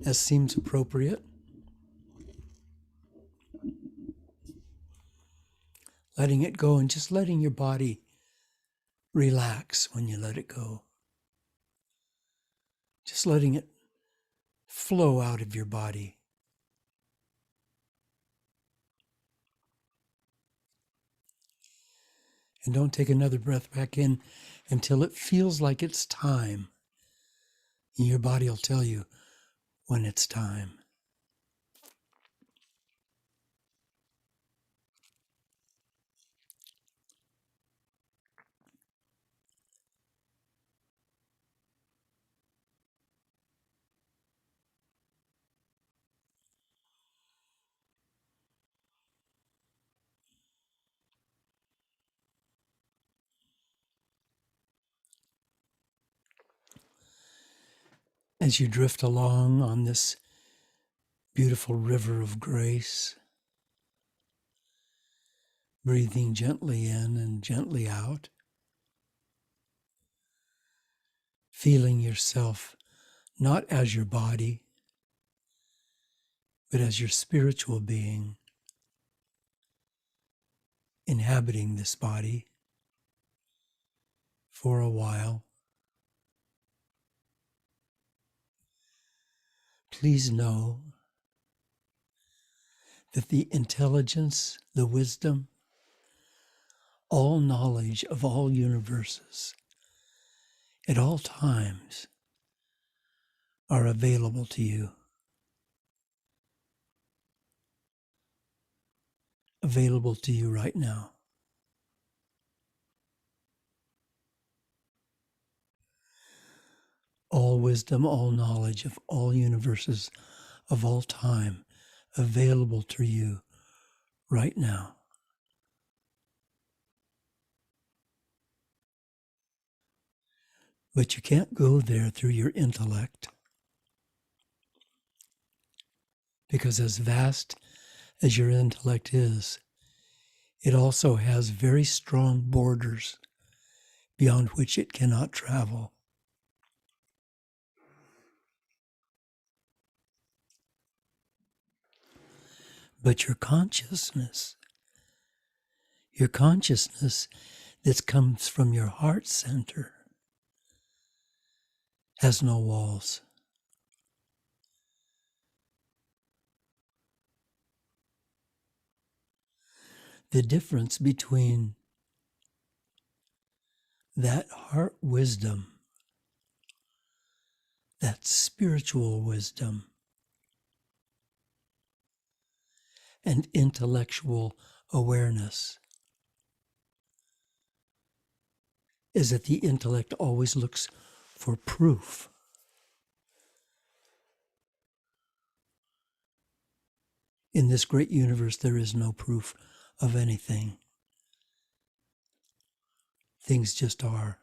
as seems appropriate. Letting it go and just letting your body relax when you let it go. Just letting it flow out of your body. And don't take another breath back in until it feels like it's time. And your body will tell you when it's time. As you drift along on this beautiful river of grace, breathing gently in and gently out, feeling yourself not as your body, but as your spiritual being inhabiting this body for a while. Please know that the intelligence, the wisdom, all knowledge of all universes at all times are available to you. Available to you right now. All wisdom, all knowledge of all universes of all time available to you right now. But you can't go there through your intellect, because as vast as your intellect is, it also has very strong borders beyond which it cannot travel. But your consciousness that comes from your heart center has no walls. The difference between that heart wisdom, that spiritual wisdom, and intellectual awareness is that the intellect always looks for proof. In this great universe, there is no proof of anything. Things just are.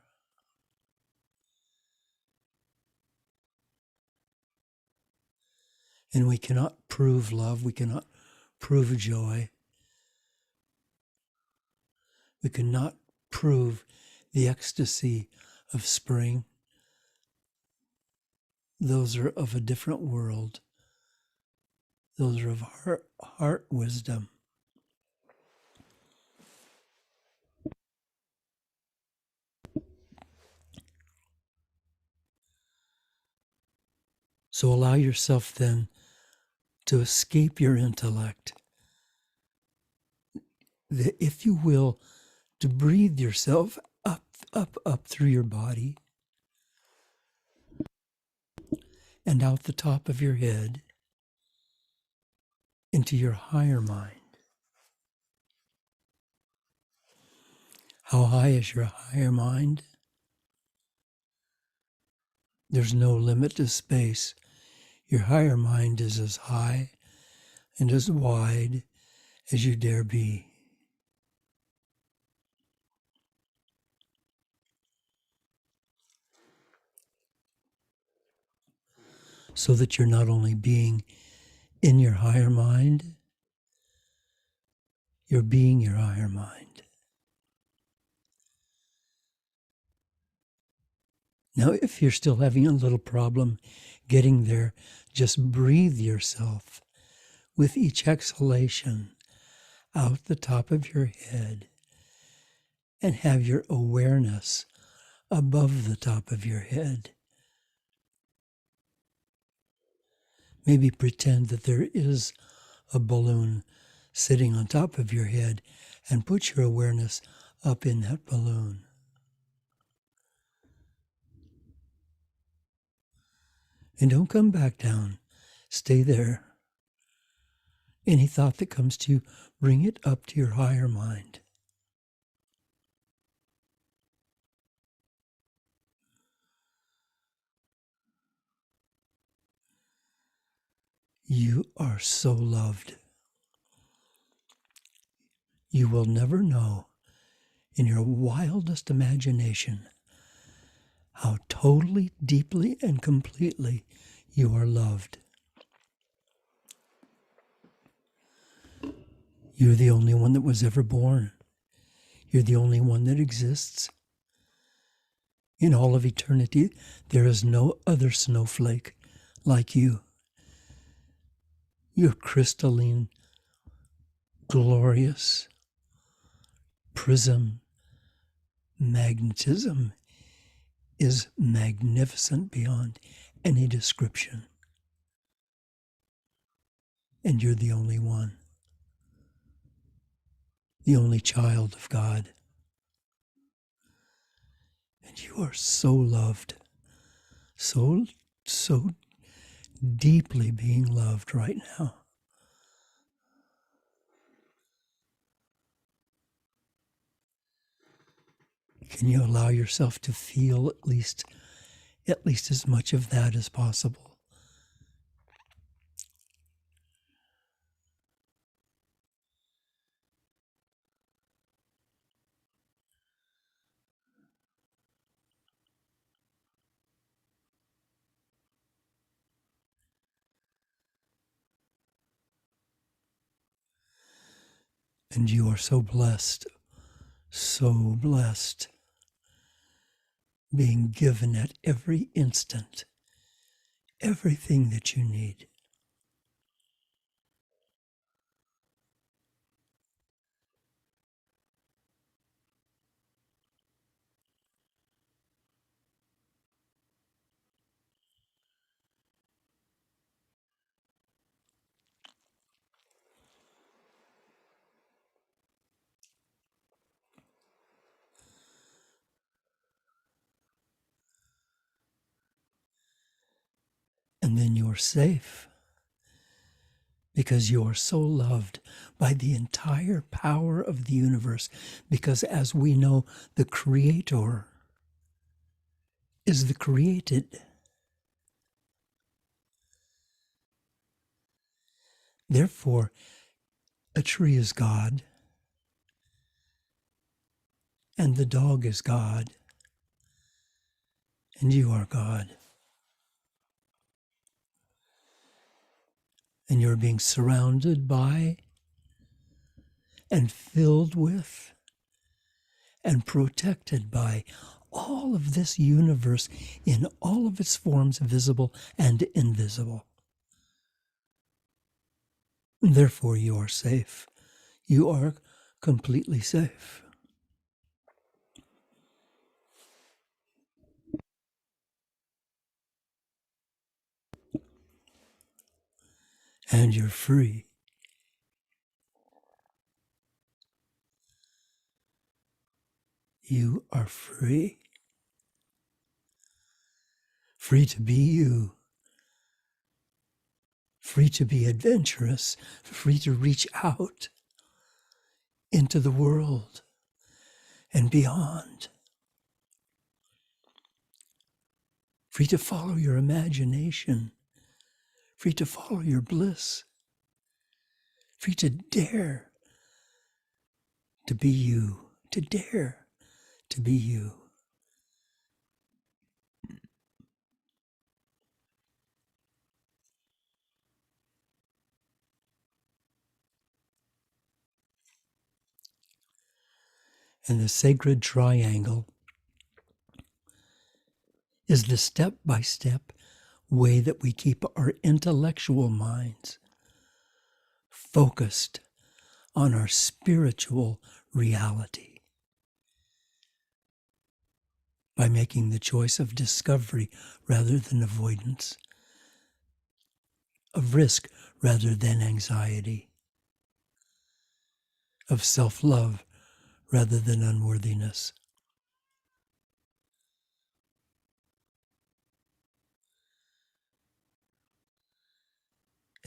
And we cannot prove love. We cannot prove joy. We cannot prove the ecstasy of spring. Those are of a different world. Those are of heart wisdom. So allow yourself then to escape your intellect. If you will, to breathe yourself up through your body and out the top of your head into your higher mind. How high is your higher mind? There's no limit to space. Your higher mind is as high and as wide as you dare be. So that you're not only being in your higher mind, you're being your higher mind. Now, if you're still having a little problem Getting there, just breathe yourself with each exhalation out the top of your head and have your awareness above the top of your head. Maybe pretend that there is a balloon sitting on top of your head and put your awareness up in that balloon. And don't come back down. Stay there. Any thought that comes to you, bring it up to your higher mind. You are so loved. You will never know in your wildest imagination how totally, deeply, and completely you are loved. You're the only one that was ever born. You're the only one that exists. In all of eternity, there is no other snowflake like you. Your crystalline, glorious prism magnetism is magnificent beyond any description. And you're the only one, the only child of God. And you are so loved, so deeply being loved right now. Can you allow yourself to feel at least as much of that as possible? And you are so blessed, being given at every instant everything that you need. And then you're safe because you are so loved by the entire power of the universe. Because as we know, the Creator is the created. Therefore, a tree is God, and the dog is God, and you are God. And you're being surrounded by and filled with and protected by all of this universe in all of its forms, visible and invisible. And therefore, you are safe. You are completely safe. And you're free. You are free. Free to be you. Free to be adventurous. Free to reach out into the world and beyond. Free to follow your imagination. Free to follow your bliss. Free to dare to be you. To dare to be you. And the sacred triangle is the step-by-step way that we keep our intellectual minds focused on our spiritual reality by making the choice of discovery rather than avoidance, of risk rather than anxiety, of self-love rather than unworthiness.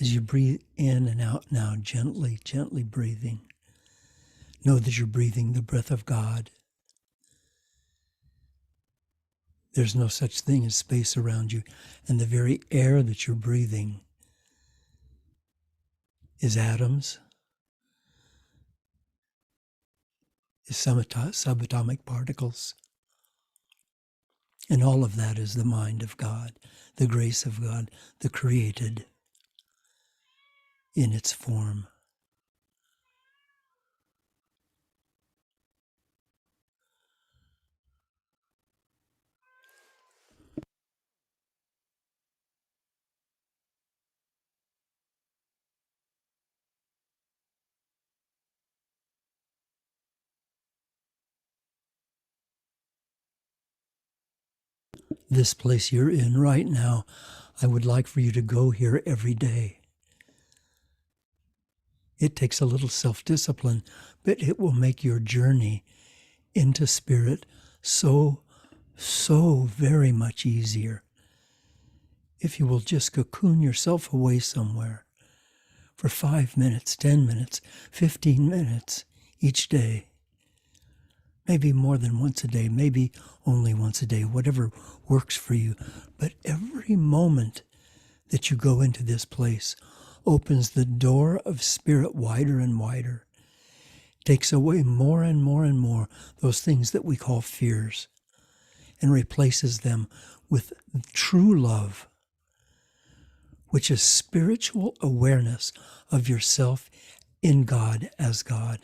As you breathe in and out now, gently, gently breathing, know that you're breathing the breath of God. There's no such thing as space around you, and the very air that you're breathing is atoms, is subatomic particles, and all of that is the mind of God, the grace of God, the created in its form. This place you're in right now, I would like for you to go here every day. It takes a little self-discipline, but it will make your journey into spirit so very much easier if you will just cocoon yourself away somewhere for 5 minutes, 10 minutes, 15 minutes each day. Maybe more than once a day, maybe only once a day, whatever works for you. But every moment that you go into this place opens the door of spirit wider and wider, takes away more and more and more those things that we call fears, and replaces them with true love, which is spiritual awareness of yourself in God as God.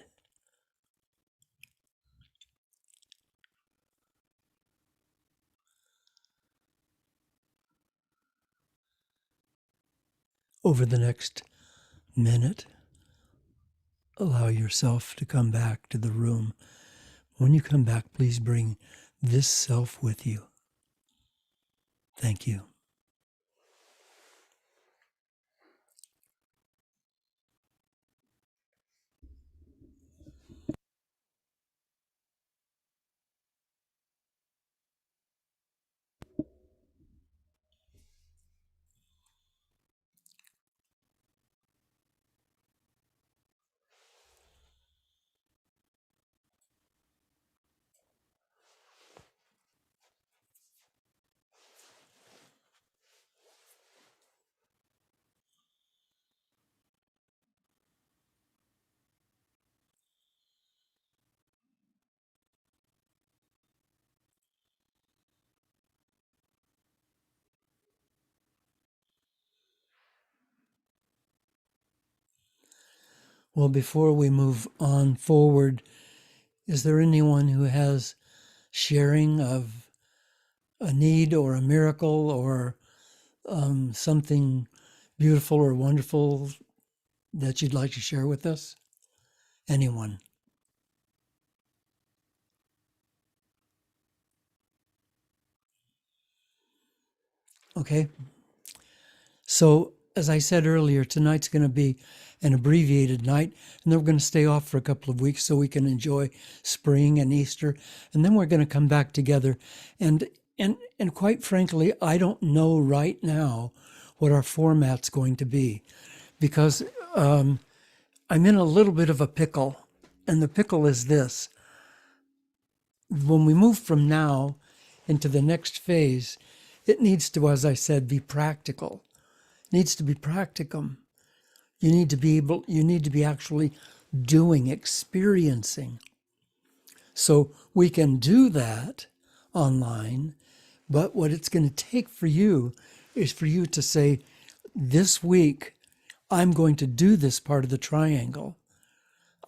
Over the next minute, allow yourself to come back to the room. When you come back, please bring this self with you. Thank you. Well, before we move on forward, is there anyone who has sharing of a need or a miracle or something beautiful or wonderful that you'd like to share with us? Anyone? Okay. So, as I said earlier, tonight's going to be an abbreviated night, and then we're going to stay off for a couple of weeks so we can enjoy spring and Easter, and then we're going to come back together. And quite frankly, I don't know right now what our format's going to be, because I'm in a little bit of a pickle, and the pickle is this. When we move from now into the next phase, it needs to, as I said, be practical. It needs to be practicum. You need to be actually doing, experiencing. So we can do that online, but what it's going to take for you is for you to say, this week, I'm going to do this part of the triangle.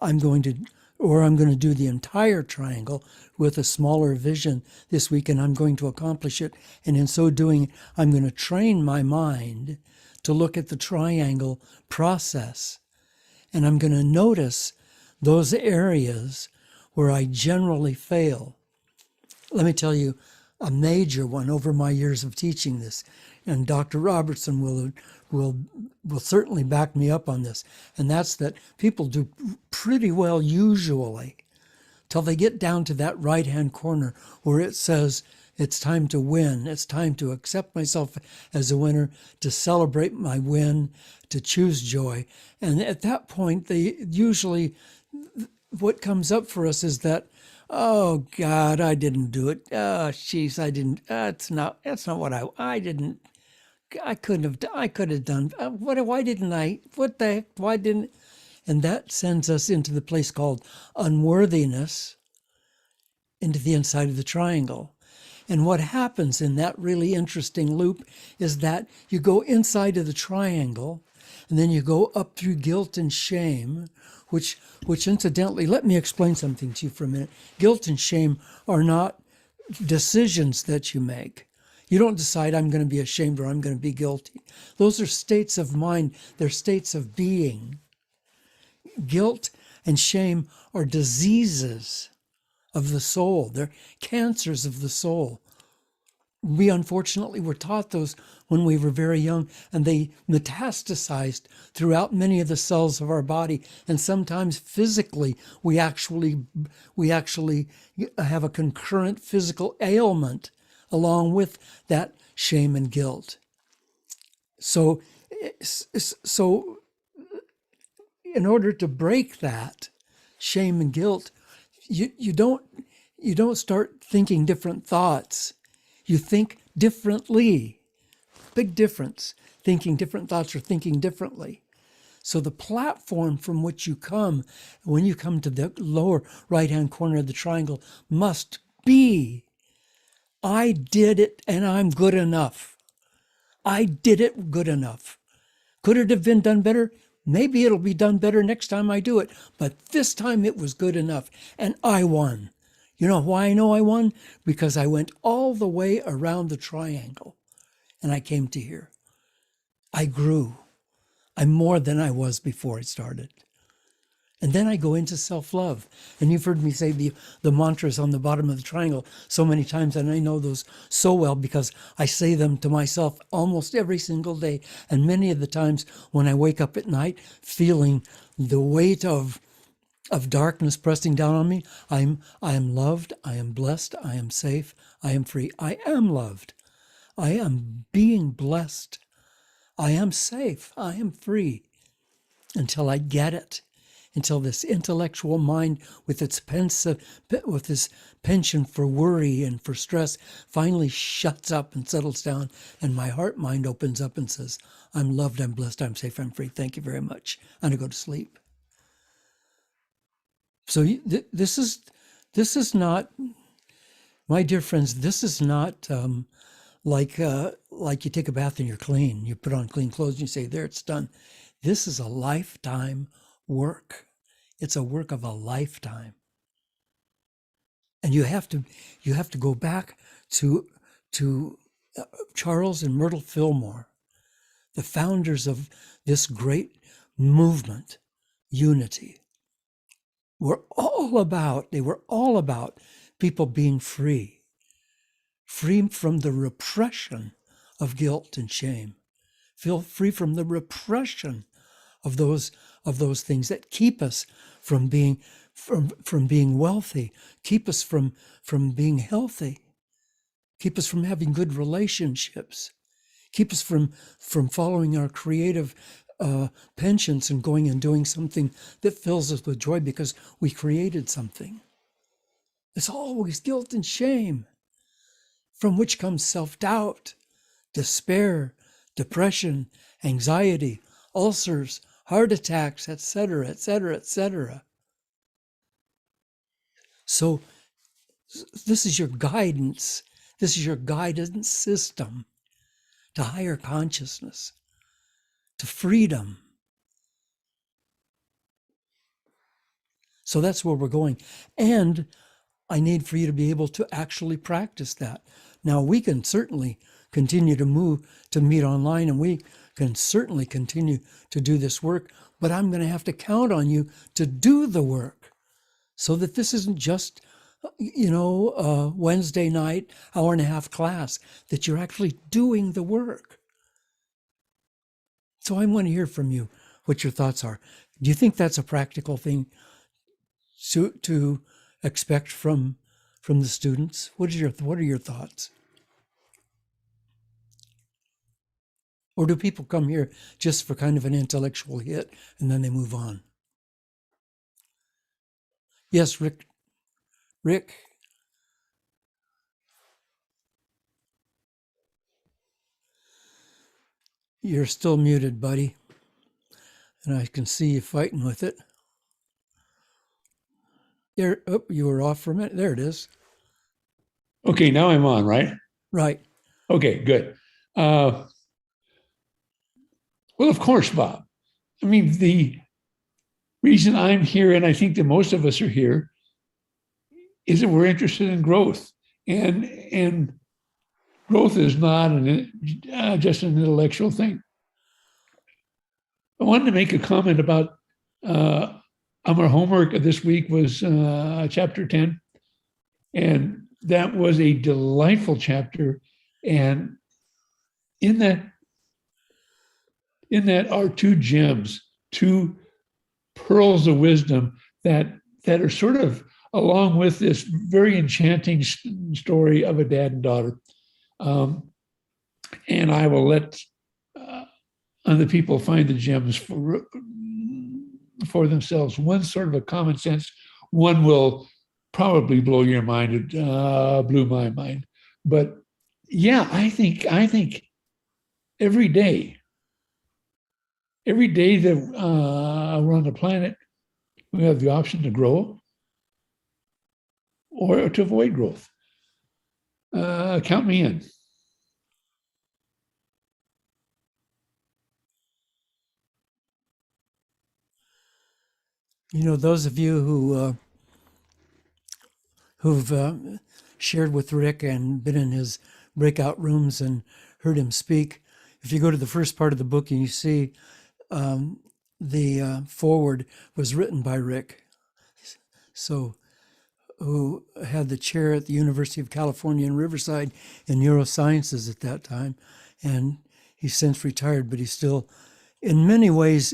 I'm going to or I'm going to do the entire triangle with a smaller vision this week, and I'm going to accomplish it. And in so doing, I'm going to train my mind to look at the triangle process. And I'm going to notice those areas where I generally fail. Let me tell you a major one over my years of teaching this, and Dr. Robertson will certainly back me up on this, and that's that people do pretty well usually till they get down to that right-hand corner where it says it's time to win, it's time to accept myself as a winner, to celebrate my win, to choose joy. And at that point, they usually, what comes up for us is that, oh God, I didn't do it. Oh, jeez, I didn't. That's not what I didn't. I could have done. Why didn't I? What the heck? Why didn't? And that sends us into the place called unworthiness, into the inside of the triangle. And what happens in that really interesting loop is that you go inside of the triangle, and then you go up through guilt and shame, which incidentally, let me explain something to you for a minute. Guilt and shame are not decisions that you make. You don't decide I'm going to be ashamed or I'm going to be guilty. Those are states of mind. They're states of being. Guilt and shame are diseases of the soul. They're cancers of the soul. We unfortunately were taught those when we were very young, and they metastasized throughout many of the cells of our body. And sometimes physically, we actually have a concurrent physical ailment along with that shame and guilt. So in order to break that shame and guilt, you don't start thinking different thoughts. You think differently. Big difference. Thinking different thoughts or thinking differently. So the platform from which you come, when you come to the lower right-hand corner of the triangle, must be, I did it and I'm good enough. I did it good enough. Could it have been done better? Maybe it'll be done better next time I do it. But this time it was good enough and I won. You know why I know I won? Because I went all the way around the triangle and I came to here. I grew. I'm more than I was before it started. And then I go into self-love. And you've heard me say the mantras on the bottom of the triangle so many times, and I know those so well because I say them to myself almost every single day. And many of the times when I wake up at night feeling the weight of darkness pressing down on me, I am loved, I am blessed, I am safe, I am free. I am loved. I am being blessed. I am safe. I am free. Until I get it. Until this intellectual mind with its penchant for worry and for stress finally shuts up and settles down, and my heart mind opens up and says, I'm loved, I'm blessed, I'm safe, I'm free. Thank you very much. And I go to sleep. So this is not, my dear friends, this is not like you take a bath and you're clean. You put on clean clothes and you say, there, it's done. This is a lifetime work. It's a work of a lifetime. And you have to go back to Charles and Myrtle Fillmore, the founders of this great movement, Unity. They were all about people being free from the repression of guilt and shame, feel free from the repression of those things that keep us from being wealthy, keep us from being healthy, keep us from having good relationships, keep us from following our creative penchants and going and doing something that fills us with joy because we created something. It's always guilt and shame, from which comes self-doubt, despair, depression, anxiety, ulcers, heart attacks, etc., etc., etc. So this is your guidance. This is your guidance system to higher consciousness, to freedom. So that's where we're going. And I need for you to be able to actually practice that. Now, we can certainly continue to meet online, and we can certainly continue to do this work, but I'm going to have to count on you to do the work so that this isn't just, Wednesday night, hour and a half class, that you're actually doing the work. So I want to hear from you what your thoughts are. Do you think that's a practical thing to expect from the students? What are your thoughts? Or do people come here just for kind of an intellectual hit and then they move on? Yes, Rick. Rick. You're still muted, buddy. And I can see you fighting with it. There, oh, you were off for a minute. There it is. Okay, now I'm on, right? Right. Okay, good. Well, of course, Bob. I mean, the reason I'm here, and I think that most of us are here, is that we're interested in growth, and growth is not just an intellectual thing. I wanted to make a comment about our homework this week was chapter 10, and that was a delightful chapter. And in that are two gems, two pearls of wisdom that are sort of along with this very enchanting story of a dad and daughter. And I will let other people find the gems for themselves. One sort of a common sense, one will probably blow your mind. It blew my mind. But yeah, I think every day that we're on the planet, we have the option to grow or to avoid growth. Count me in. Those of you who've shared with Rick and been in his breakout rooms and heard him speak, if you go to the first part of the book and you see the foreword was written by Rick, so who had the chair at the University of California in Riverside in neurosciences at that time, and he's since retired, but he's still, in many ways,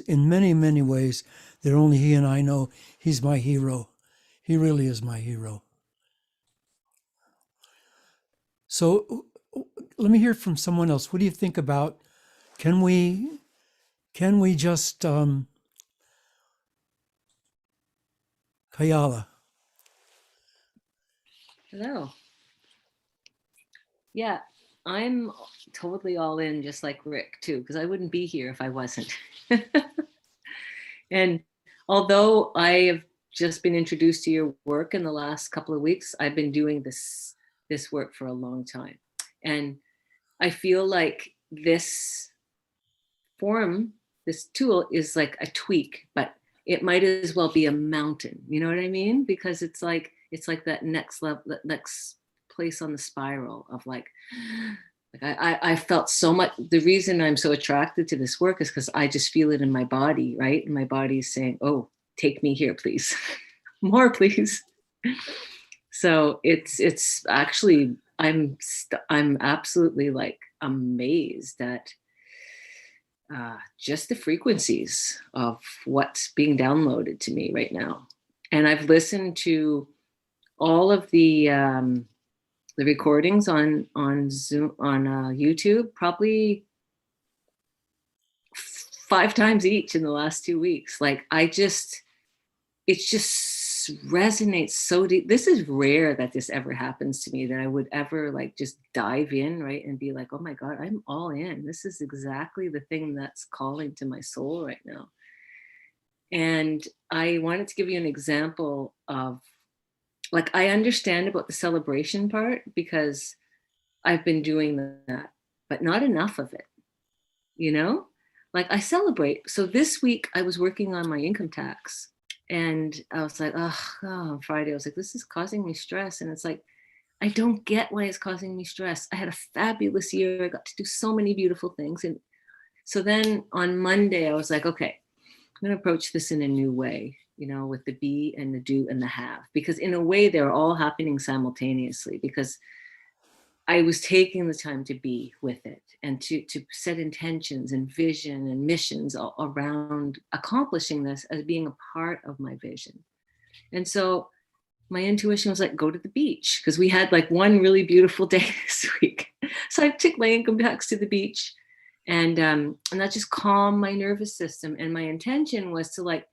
that only he and I know, he's my hero. He really is my hero. So let me hear from someone else. What do you think about, can we just, Kayala? Hello. Yeah, I'm totally all in, just like Rick too, because I wouldn't be here if I wasn't. And although I have just been introduced to your work in the last couple of weeks, I've been doing this work for a long time. And I feel like this form, this tool is like a tweak, but it might as well be a mountain. You know what I mean? Because it's like that next level, that next place on the spiral of like I felt so much. The reason I'm so attracted to this work is because I just feel it in my body, right? And my body's saying, "Oh, take me here, please, more, please." So it's actually I'm absolutely like amazed at just the frequencies of what's being downloaded to me right now. And I've listened to all of the recordings on Zoom, on YouTube, probably 5 times each in the last 2 weeks. Like it just resonates so deep. This is rare that this ever happens to me, that I would ever like just dive in, right, and be like, oh my God, I'm all in. This is exactly the thing that's calling to my soul right now. And I wanted to give you an example of, like, I understand about the celebration part because I've been doing that, but not enough of it, Like I celebrate. So this week I was working on my income tax, And I was like, oh, on Friday, I was like, this is causing me stress. And it's like, I don't get why it's causing me stress. I had a fabulous year. I got to do so many beautiful things. And so then on Monday, I was like, okay, I'm going to approach this in a new way, with the be and the do and the have, because in a way they're all happening simultaneously, because I was taking the time to be with it and to set intentions and vision and missions around accomplishing this as being a part of my vision. And so my intuition was like, go to the beach, because we had like one really beautiful day this week. So I took my income tax to the beach, and that just calmed my nervous system. And my intention was to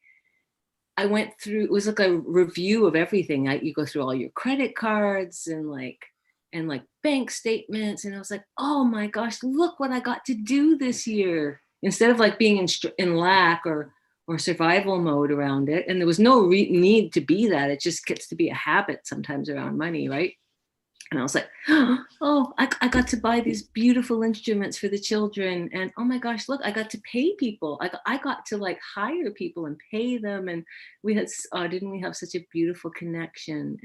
I went through, it was like a review of everything. You go through all your credit cards and bank statements. And I was like, oh my gosh, look what I got to do this year. Instead of being in lack or survival mode around it. And there was no need to be that. It just gets to be a habit sometimes around money, right? And I was like, oh, I got to buy these beautiful instruments for the children. And oh my gosh, look, I got to pay people. I got to hire people and pay them. And we had, didn't we have such a beautiful connection?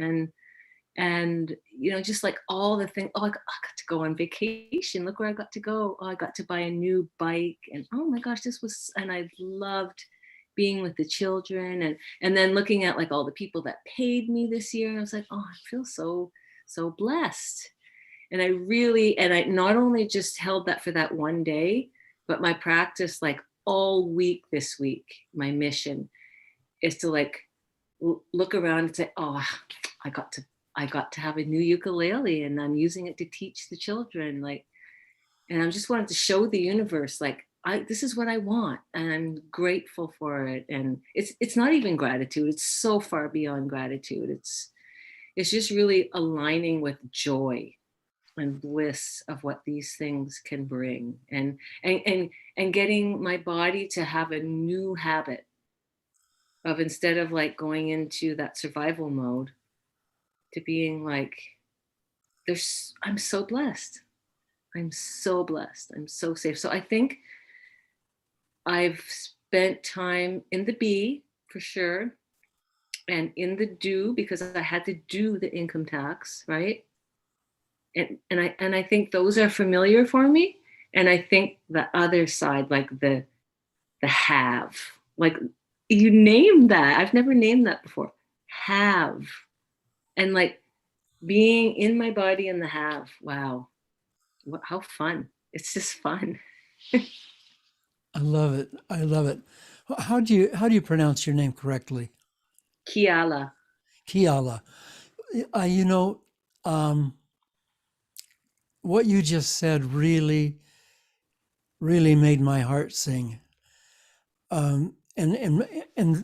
And just all the things. Oh, I got to go on vacation. Look where I got to go. Oh, I got to buy a new bike. And oh my gosh, and I loved being with the children. And then looking at all the people that paid me this year. And I was like, oh, I feel so blessed. And I not only just held that for that one day, but my practice all week this week, my mission is to look around and say, oh, I got to have a new ukulele, and I'm using it to teach the children. And I just wanted to show the universe, this is what I want, and I'm grateful for it. And it's not even gratitude. It's so far beyond gratitude. It's just really aligning with joy and bliss of what these things can bring, and getting my body to have a new habit of, instead of going into that survival mode, to being I'm so blessed. I'm so blessed. I'm so safe. So I think I've spent time in the be, for sure, and in the do, because I had to do the income tax, right? And I think those are familiar for me. And I think the other side, the have, you named that. I've never named that before. Have. And being in my body in the have. Wow. How fun. It's just fun. I love it. I love it. How do you pronounce your name correctly? Kiala. Kiala. What you just said really, really made my heart sing. And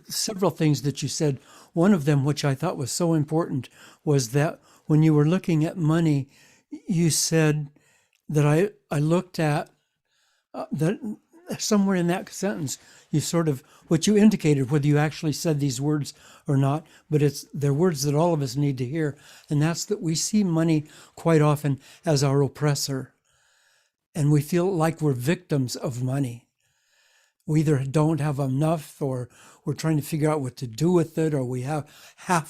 several things that you said. One of them, which I thought was so important, was that when you were looking at money, you said that I looked at that somewhere in that sentence, you sort of, what you indicated, whether you actually said these words or not, but they're words that all of us need to hear. And that's that we see money quite often as our oppressor. And we feel like we're victims of money. We either don't have enough, or we're trying to figure out what to do with it, or we have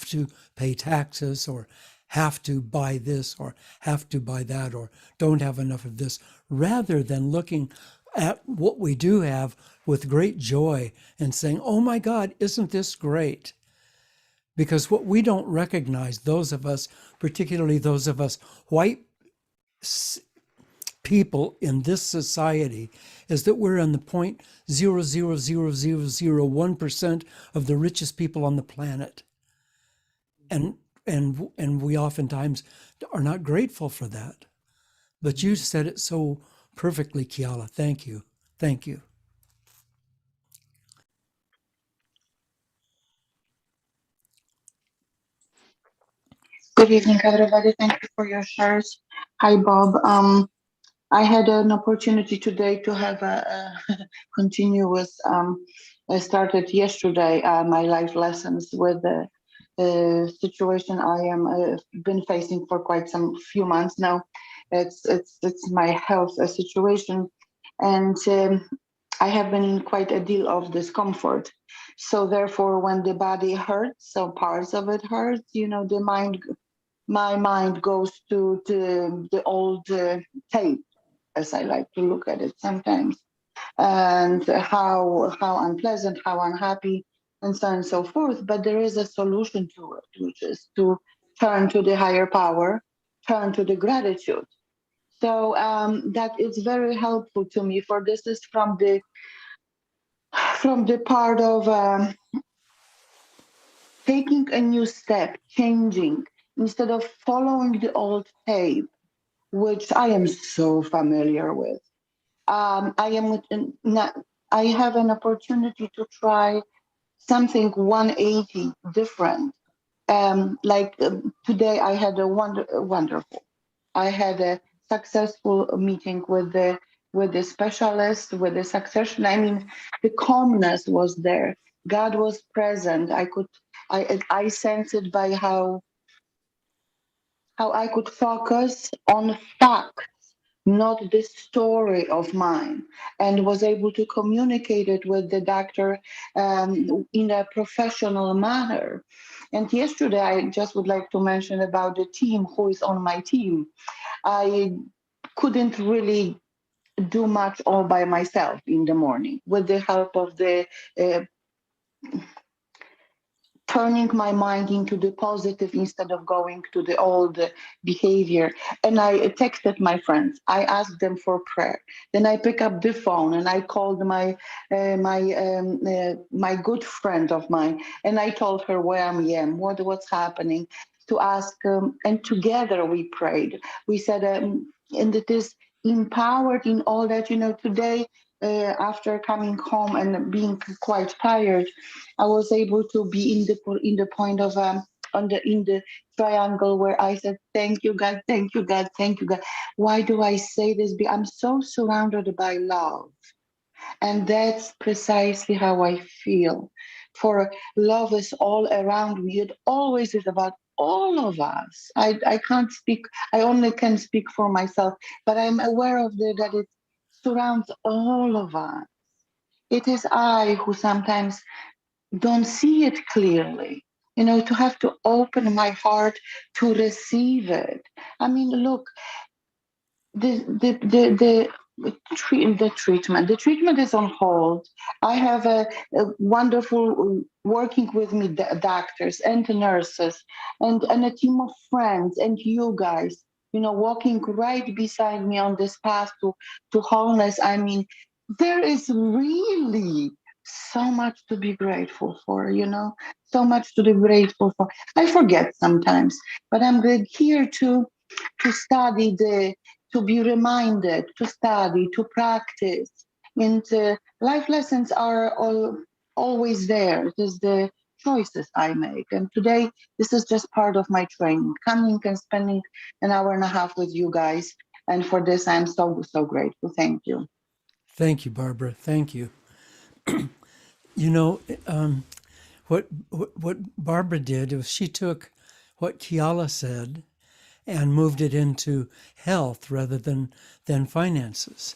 to pay taxes, or have to buy this, or have to buy that, or don't have enough of this, rather than looking at what we do have with great joy and saying, oh my God, isn't this great? Because what we don't recognize, those of us, particularly those of us white people in this society, is that we're in the 0.00001% of the richest people on the planet. And we oftentimes are not grateful for that. But you said it so perfectly, Kiala. Thank you. Thank you. Good evening, everybody. Thank you for your shares. Hi, Bob. I had an opportunity today to have a continuous. I started yesterday my life lessons with the situation I am been facing for quite some few months now. It's my health situation, and I have been in quite a deal of discomfort. So therefore, when the body hurts, so parts of it hurts, my mind goes to the old tape, as I like to look at it sometimes, and how unpleasant, how unhappy, and so on and so forth. But there is a solution to it, which is to turn to the higher power, turn to the gratitude. So that is very helpful to me. For this is from the part of taking a new step, changing instead of following the old tape, which I am so familiar with. I am not, I have an opportunity to try something 180 different. Today, I had a wonderful. I had a successful meeting with the specialist, with the succession. I mean, the calmness was there. God was present. I sensed it by how I could focus on facts, not this story of mine, and was able to communicate it with the doctor in a professional manner. And yesterday, I just would like to mention about the team who is on my team. I couldn't really do much all by myself in the morning with the help of the uh, turning my mind into the positive instead of going to the old behavior. And I texted my friends. I asked them for prayer. Then I pick up the phone and I called my good friend of mine, and I told her where I am, what's happening, to ask. And together we prayed. We said, and it is empowered in all that. Today, after coming home and being quite tired, I was able to be in the point of in the triangle where I said, "Thank you, God, thank you, God, thank you, God." Why do I say this? Because I'm so surrounded by love, and that's precisely how I feel. For love is all around me. It always is about all of us. I can't speak. I only can speak for myself, but I'm aware of that it surrounds all of us. It is I who sometimes don't see it clearly, to have to open my heart to receive it. I mean, look, the treatment is on hold. I have a wonderful working with me doctors and nurses and a team of friends and you guys, walking right beside me on this path to wholeness. I mean, there is really so much to be grateful for, so much to be grateful for. I forget sometimes, but I'm glad here to study to be reminded, to study, to practice. And life lessons are always there. It is the choices I make. And today, this is just part of my training, coming and spending an hour and a half with you guys. And for this, I'm so, so grateful. Thank you. Thank you, Barbara. Thank you. You know, what Barbara did was she took what Kiala said and moved it into health rather than finances.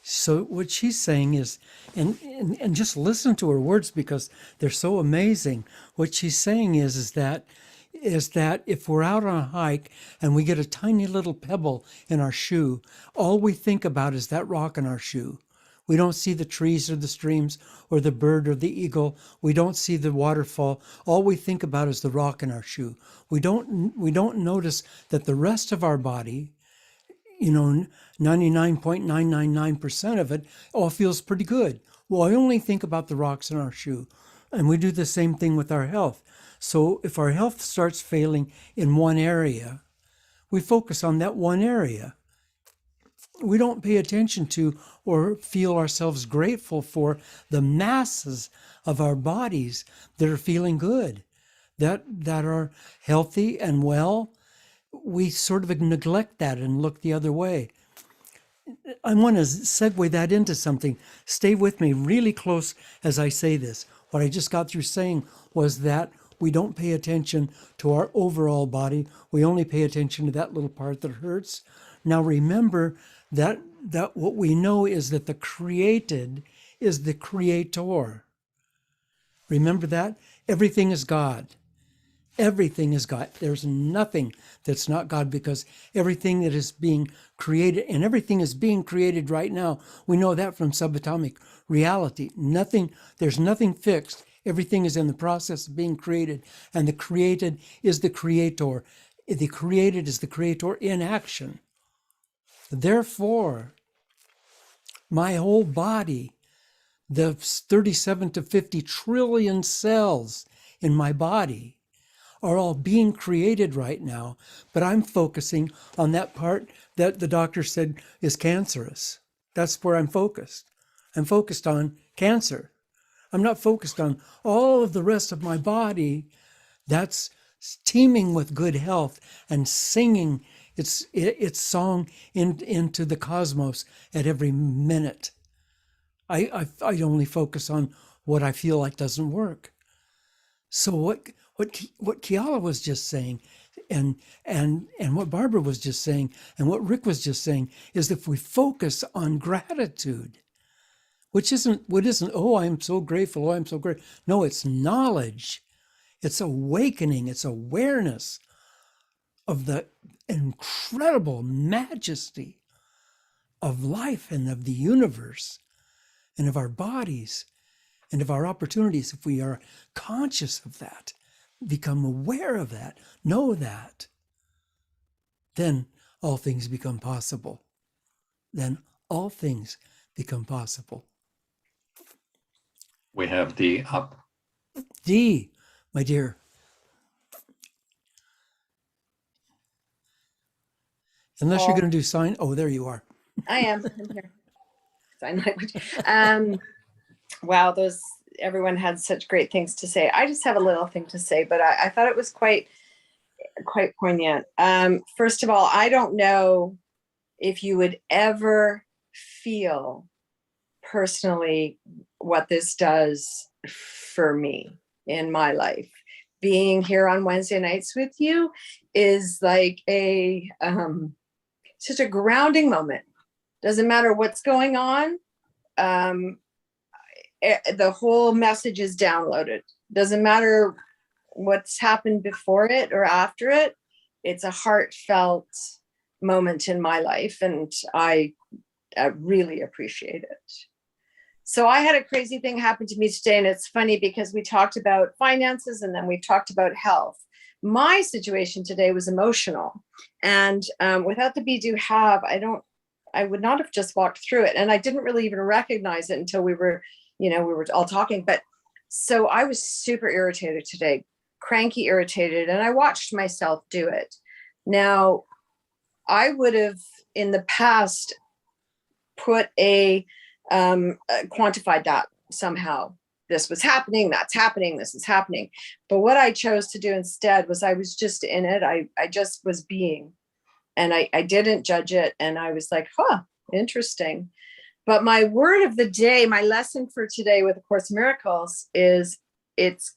So what she's saying is, and just listen to her words because they're so amazing. What she's saying is that if we're out on a hike and we get a tiny little pebble in our shoe, all we think about is that rock in our shoe. We don't see the trees or the streams or the bird or the eagle. We don't see the waterfall. All we think about is the rock in our shoe. We don't notice that the rest of our body, 99.999% of it all feels pretty good. Well, I only think about the rocks in our shoe. And we do the same thing with our health. So if our health starts failing in one area, we focus on that one area. We don't pay attention to or feel ourselves grateful for the masses of our bodies that are feeling good, that are healthy and well. We sort of neglect that and look the other way. I want to segue that into something. Stay with me really close as I say this. What I just got through saying was that we don't pay attention to our overall body. We only pay attention to that little part that hurts. Now remember that what we know is that the created is the creator. Remember that? Everything is God. Everything is God. There's nothing that's not God, because everything that is being created, and everything is being created right now. We know that from subatomic reality. There's nothing fixed. Everything is in the process of being created, and the created is the creator. The created is the creator in action. Therefore, my whole body, the 37 to 50 trillion cells in my body, are all being created right now, but I'm focusing on that part that the doctor said is cancerous. That's where I'm focused. I'm focused on cancer. I'm not focused on all of the rest of my body that's teeming with good health and singing its song into the cosmos at every minute. I only focus on what I feel like doesn't work. So what Kiala was just saying, and what Barbara was just saying, and what Rick was just saying, is if we focus on gratitude, which isn't, oh, I'm so grateful, oh, I'm so grateful. No, it's knowledge. It's awakening. It's awareness of the incredible majesty of life and of the universe and of our bodies and of our opportunities. If we are conscious of that, become aware of that, know that, then all things become possible. Then all things become possible. We have D up. D, my dear. Unless you're going to do sign. Oh, there you are. I am. I'm here. Sign language. Wow, everyone had such great things to say. I just have a little thing to say, but I thought it was quite poignant. First of all, I don't know if you would ever feel personally what this does for me in my life. Being here on Wednesday nights with you is like such a grounding moment. Doesn't matter what's going on. The whole message is downloaded. Doesn't matter what's happened before it or after it. It's a heartfelt moment in my life, and I really appreciate it. So I had a crazy thing happen to me today, and it's funny because we talked about finances and then we talked about health. My situation today was emotional, and without the be do have, I would not have just walked through it, and I didn't really even recognize it until we were all talking. But so I was super irritated today, cranky irritated, and I watched myself do it. Now, I would have in the past put quantified that somehow. This was happening, that's happening, this is happening. But what I chose to do instead was I was just in it. I just was being, and I didn't judge it. And I was like, interesting. But my word of the day, my lesson for today with A Course in Miracles is it's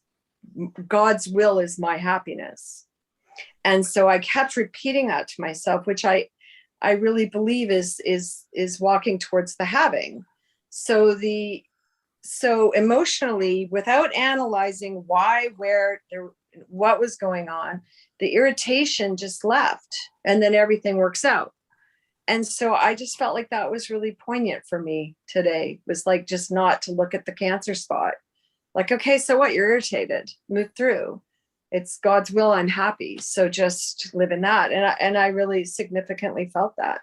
God's will is my happiness. And so I kept repeating that to myself, which I really believe is walking towards the having. So emotionally, without analyzing why, where, what was going on, the irritation just left, and then everything works out. And so I just felt like that was really poignant for me today, was like just not to look at the cancer spot. Like, okay, so what? You're irritated. Move through. It's God's will. I'm happy. So just live in that. And I really significantly felt that.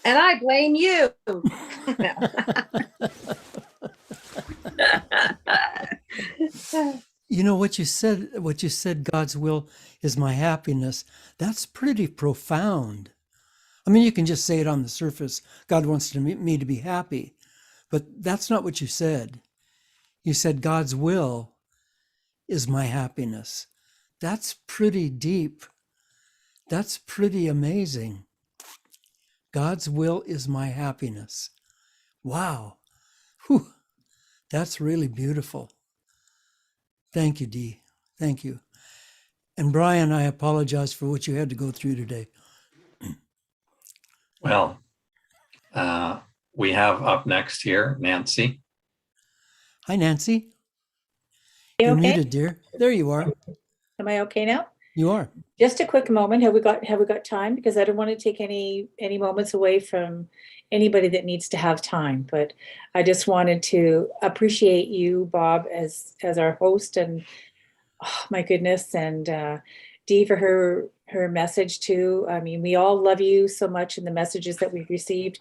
And I blame you. You know what you said, God's will is my happiness. That's pretty profound. I mean, you can just say it on the surface. God wants me to be happy. But that's not what you said. You said God's will is my happiness. That's pretty deep. That's pretty amazing. God's will is my happiness. Wow. Whew. That's really beautiful. Thank you, Dee. Thank you. And Brian, I apologize for what you had to go through today. Well, we have up next here, Nancy. Hi, Nancy. You You're okay? muted, dear. There you are. Am I okay now? You are. Just a quick moment. Have we got time? Because I don't want to take any moments away from anybody that needs to have time. But I just wanted to appreciate you, Bob, as our host, and oh, my goodness, and Dee for her message too. I mean, we all love you so much, and the messages that we've received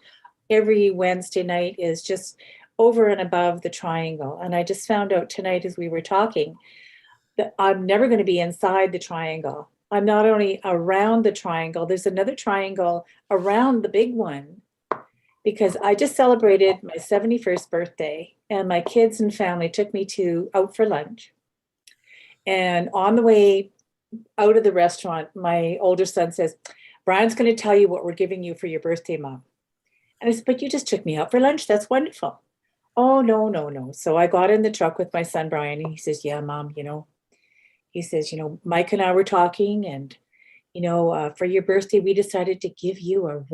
every Wednesday night is just over and above the triangle. And I just found out tonight as we were talking that I'm never going to be inside the triangle. I'm not only around the triangle, there's another triangle around the big one, because I just celebrated my 71st birthday and my kids and family took me out for lunch. And on the way out of the restaurant, my older son says, Brian's going to tell you what we're giving you for your birthday, Mom. And I said, but you just took me out for lunch. That's wonderful. Oh, no. So I got in the truck with my son, Brian, and he says, yeah, Mom, he says, Mike and I were talking, and, for your birthday, we decided to give you a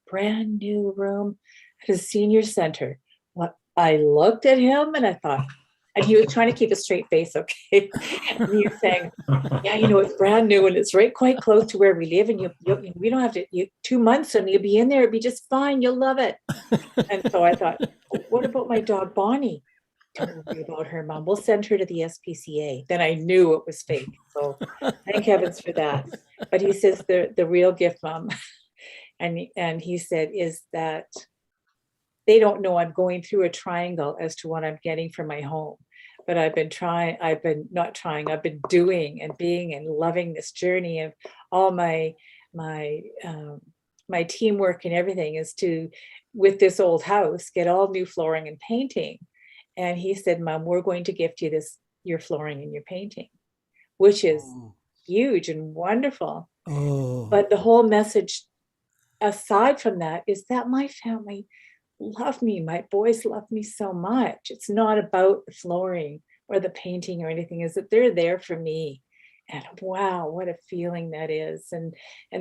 brand new room at a senior center. Well, I looked at him and I thought, and he was trying to keep a straight face, okay? And he was saying, yeah, it's brand new and it's quite close to where we live, and we don't have to, 2 months and you'll be in there, it'll be just fine, you'll love it. And so I thought, what about my dog, Bonnie? Don't worry about her, Mom. We'll send her to the SPCA. Then I knew it was fake. So thank heavens for that. But he says the real gift, Mom, and he said, is that they don't know I'm going through a triangle as to what I'm getting for my home. But I've been doing and being and loving this journey of all my teamwork and everything is to, with this old house, get all new flooring and painting. And he said, Mom, we're going to gift you your flooring and your painting, which is huge and wonderful. Oh. But the whole message, aside from that, is that my family love me. My boys love me so much. It's not about the flooring or the painting or anything, is that they're there for me. And wow, what a feeling that is. And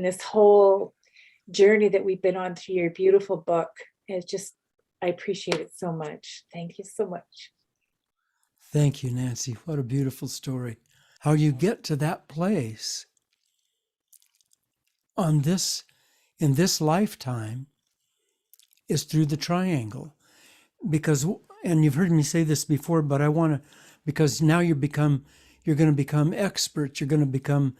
this whole journey that we've been on through your beautiful book is just, I appreciate it so much. Thank you so much. Thank you, Nancy. What a beautiful story. How you get to that place in this lifetime is through the triangle. Because, and you've heard me say this before, but I want to, because now you're going to become experts. You're going to become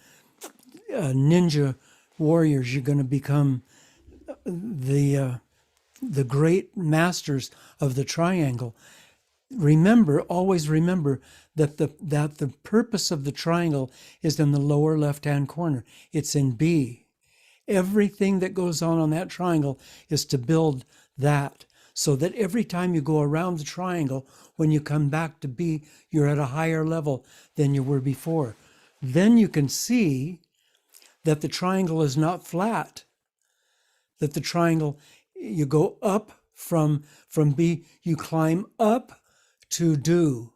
ninja warriors. You're going to become the great masters of the triangle. Always remember that the purpose of the triangle is in the lower left-hand corner. It's in B. Everything that goes on that triangle is to build that, so that every time you go around the triangle, when you come back to B, you're at a higher level than you were before. Then you can see that the triangle is not flat, that the triangle, you go up from B, you climb up to do.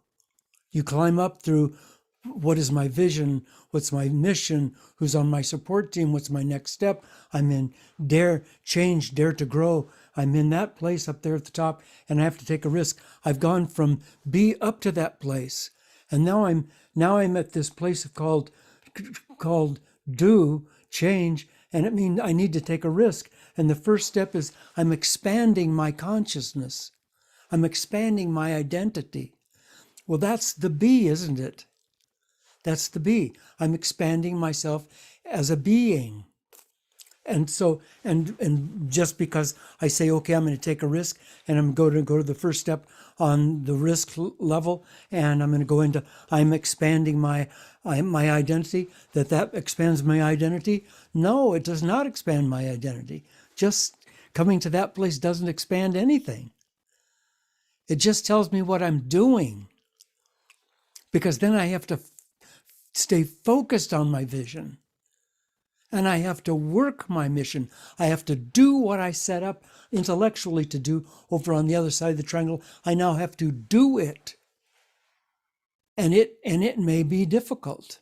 You climb up through what is my vision, what's my mission, who's on my support team, what's my next step. I'm in dare to grow. I'm in that place up there at the top, and I have to take a risk. I've gone from B up to that place, and now I'm at this place called do, change, and it means I need to take a risk. And the first step is I'm expanding my consciousness. I'm expanding my identity. Well, that's the B, isn't it? That's the B. I'm expanding myself as a being. And so, and just because I say, okay, I'm going to take a risk, and I'm going to go to the first step on the risk level, and I'm going to go into, I'm expanding my identity, that expands my identity. No, it does not expand my identity. Just coming to that place doesn't expand anything. It just tells me what I'm doing, because then I have to stay focused on my vision. And I have to work my mission. I have to do what I set up intellectually to do over on the other side of the triangle. I now have to do it. And it may be difficult.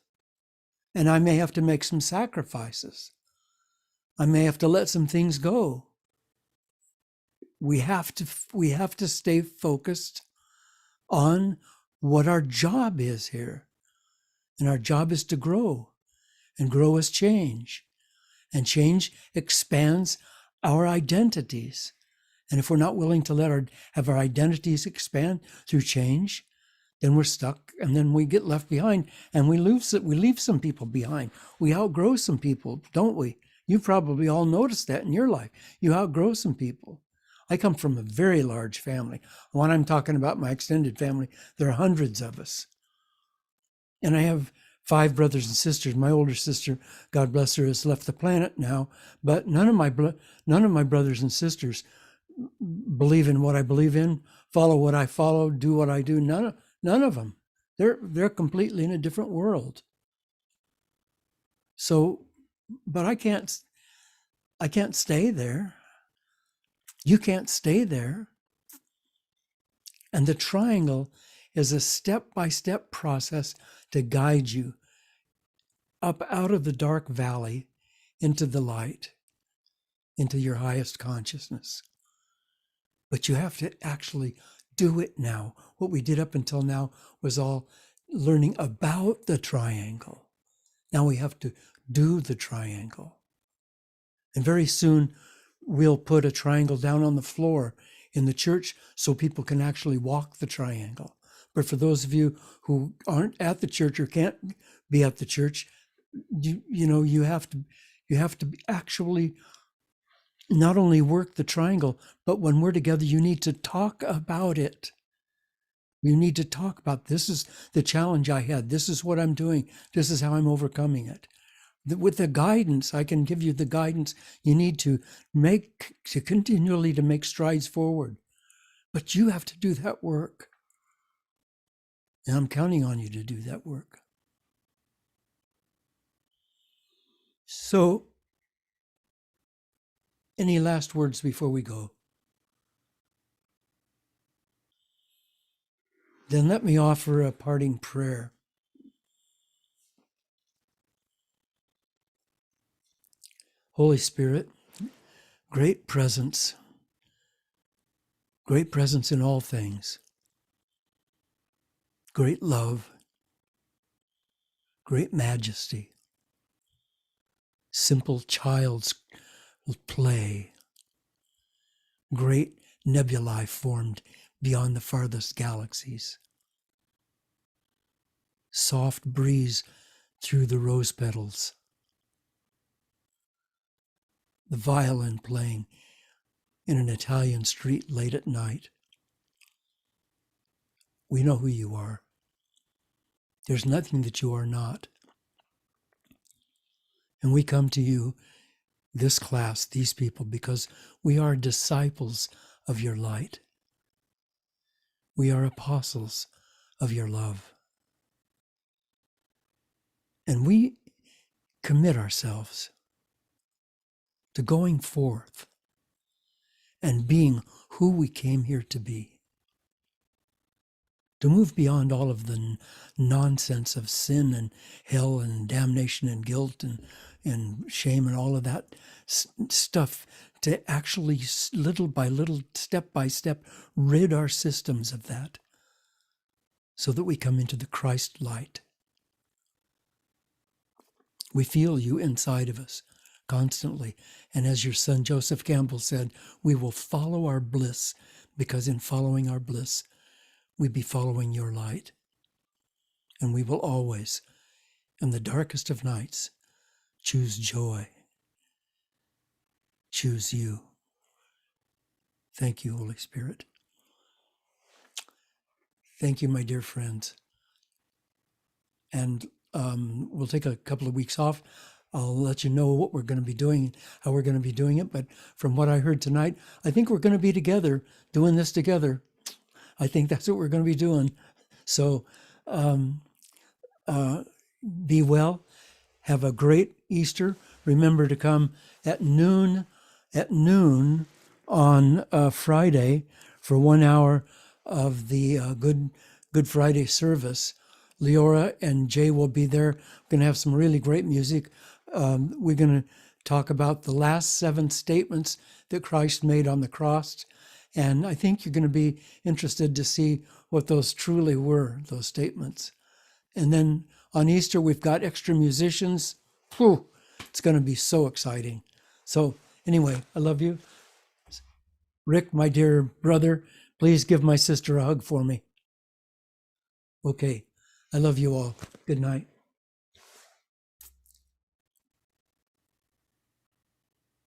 And I may have to make some sacrifices. I may have to let some things go. we have to stay focused on what our job is here. And our job is to grow, and grow is change. And change expands our identities. And if we're not willing to have our identities expand through change, then we're stuck, and then we get left behind, and we leave some people behind. We outgrow some people, don't we? You've probably all noticed that in your life. You outgrow some people. I come from a very large family. When I'm talking about my extended family, there are hundreds of us. And I have 5 brothers and sisters. My older sister, God bless her, has left the planet now, but none of my brothers and sisters believe in what I believe in, follow what I follow, do what I do. None of them. They're completely in a different world. So, but I can't stay there. You can't stay there. And the triangle is a step-by-step process to guide you up out of the dark valley into the light, into your highest consciousness. But you have to actually do it now. What we did up until now was all learning about the triangle. Now we have to do the triangle. And very soon we'll put a triangle down on the floor in the church so people can actually walk the triangle. But for those of you who aren't at the church or can't be at the church, you have to actually not only work the triangle, but when we're together, you need to talk about it. You need to talk about, this is the challenge I had. This is what I'm doing. This is how I'm overcoming it. With the guidance, I can give you the guidance you need to continually to make strides forward. But you have to do that work. And I'm counting on you to do that work. So, any last words before we go? Then let me offer a parting prayer. Holy Spirit, great presence in all things, great love, great majesty, simple child's play, great nebulae formed beyond the farthest galaxies, soft breeze through the rose petals, the violin playing in an Italian street late at night. We know who you are. There's nothing that you are not. And we come to you, this class, these people, because we are disciples of your light. We are apostles of your love. And we commit ourselves to going forth and being who we came here to be. To move beyond all of the nonsense of sin and hell and damnation and guilt and shame and all of that stuff, to actually little by little, step by step, rid our systems of that so that we come into the Christ light. We feel you inside of us constantly. And as your son Joseph Campbell said, we will follow our bliss, because in following our bliss, we be following your light. And we will always, in the darkest of nights, choose joy. Choose you. Thank you, Holy Spirit. Thank you, my dear friends. And we'll take a couple of weeks off. I'll let you know what we're going to be doing, how we're going to be doing it. But from what I heard tonight, I think we're going to be together, doing this together. I think that's what we're going to be doing. So be well. Have a great Easter. Remember to come at noon on Friday for 1 hour of the Good Friday service. Leora and Jay will be there. We're going to have some really great music. We're going to talk about the last 7 statements that Christ made on the cross And I think you're going to be interested to see what those truly were, those statements. And then on Easter, we've got extra musicians. Whew, it's going to be so exciting. So anyway, I love you. Rick, my dear brother, please give my sister a hug for me. Okay, I love you all. Good night.